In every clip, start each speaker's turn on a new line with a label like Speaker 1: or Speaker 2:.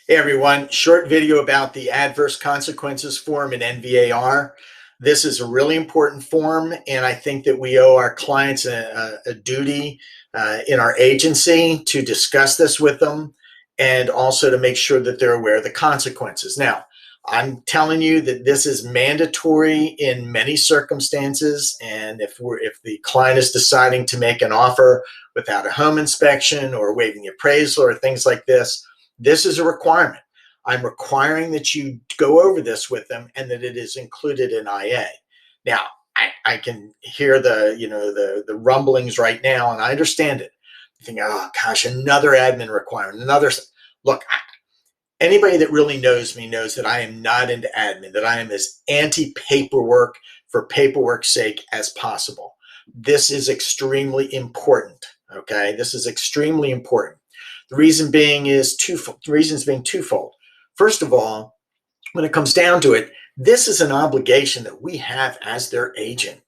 Speaker 1: Hey everyone, short video about the adverse consequences form in NVAR. This is a really important form, and I think that we owe our clients a duty in our agency to discuss this with them and also to make sure that they're aware of the consequences. Now, I'm telling you that this is mandatory in many circumstances, and if the client is deciding to make an offer without a home inspection or waiving the appraisal or things like this is a requirement. I'm requiring that you go over this with them and that it is included in IA. Now, I can hear the rumblings right now, and I understand it. You think, oh gosh, another admin requirement, another. Look, anybody that really knows me knows that I am not into admin, that I am as anti-paperwork for paperwork's sake as possible. This is extremely important, okay? This is extremely important. The reason being is twofold. The reasons being twofold. First of all, when it comes down to it, this is an obligation that we have as their agent.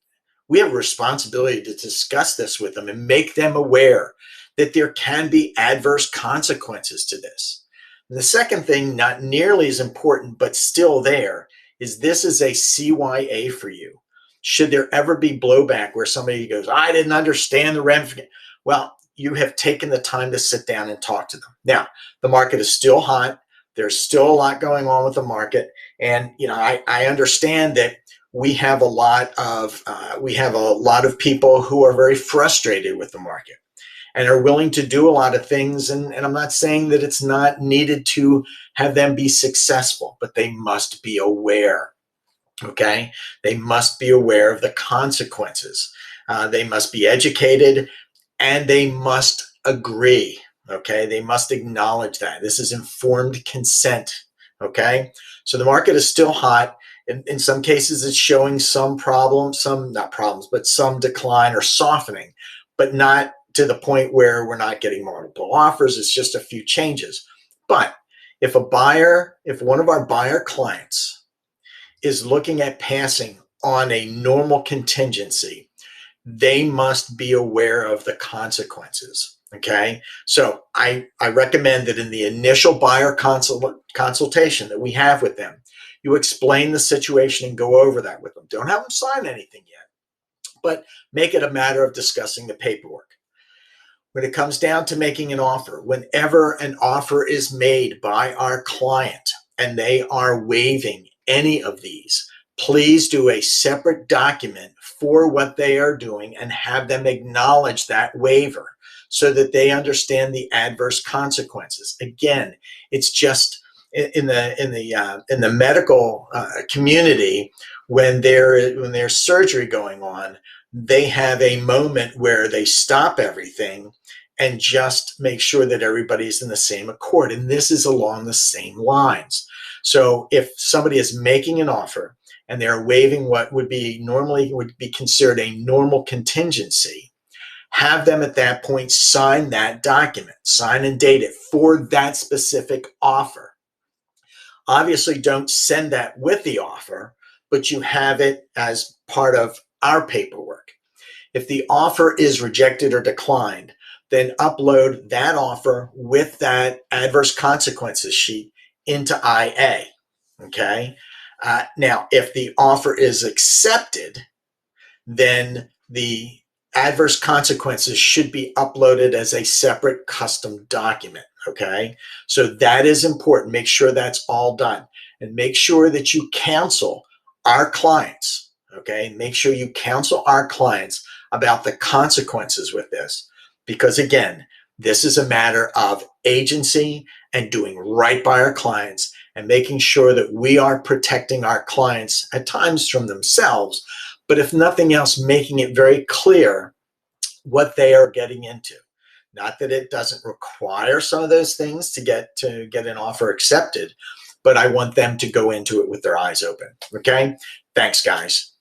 Speaker 1: We have a responsibility to discuss this with them and make them aware that there can be adverse consequences to this. And the second thing, not nearly as important, but still there, is this is a CYA for you. Should there ever be blowback where somebody goes, I didn't understand the ramifications, well, you have taken the time to sit down and talk to them. Now, the market is still hot. There's still a lot going on with the market. And, I understand that we have a lot of people who are very frustrated with the market and are willing to do a lot of things. And I'm not saying that it's not needed to have them be successful, but they must be aware. Okay. They must be aware of the consequences. They must be educated and they must agree. Okay. They must acknowledge that this is informed consent. Okay. So the market is still hot. In some cases, it's showing some problems, some not problems, but some decline or softening, but not to the point where we're not getting multiple offers. It's just a few changes. But if one of our buyer clients is looking at passing on a normal contingency, they must be aware of the consequences. Okay. So I recommend that in the initial buyer consultation that we have with them, you explain the situation and go over that with them. Don't have them sign anything yet, but make it a matter of discussing the paperwork. When it comes down to making an offer, whenever an offer is made by our client and they are waiving any of these, please do a separate document for what they are doing and have them acknowledge that waiver so that they understand the adverse consequences. Again, it's just in the medical community, when there's surgery going on, they have a moment where they stop everything and just make sure that everybody's in the same accord. And this is along the same lines. So if somebody is making an offer and they're waiving what would be considered a normal contingency, have them at that point sign that document, sign and date it for that specific offer. Obviously, don't send that with the offer, but you have it as part of our paperwork. If the offer is rejected or declined, then upload that offer with that adverse consequences sheet into IA. Okay. Now, if the offer is accepted, then the adverse consequences should be uploaded as a separate custom document. Okay. So that is important. Make sure that's all done and make sure that you counsel our clients. Okay. Make sure you counsel our clients about the consequences with this, because again, this is a matter of agency and doing right by our clients and making sure that we are protecting our clients at times from themselves, but if nothing else, making it very clear what they are getting into. Not that it doesn't require some of those things to get an offer accepted, but I want them to go into it with their eyes open. Okay? Thanks, guys.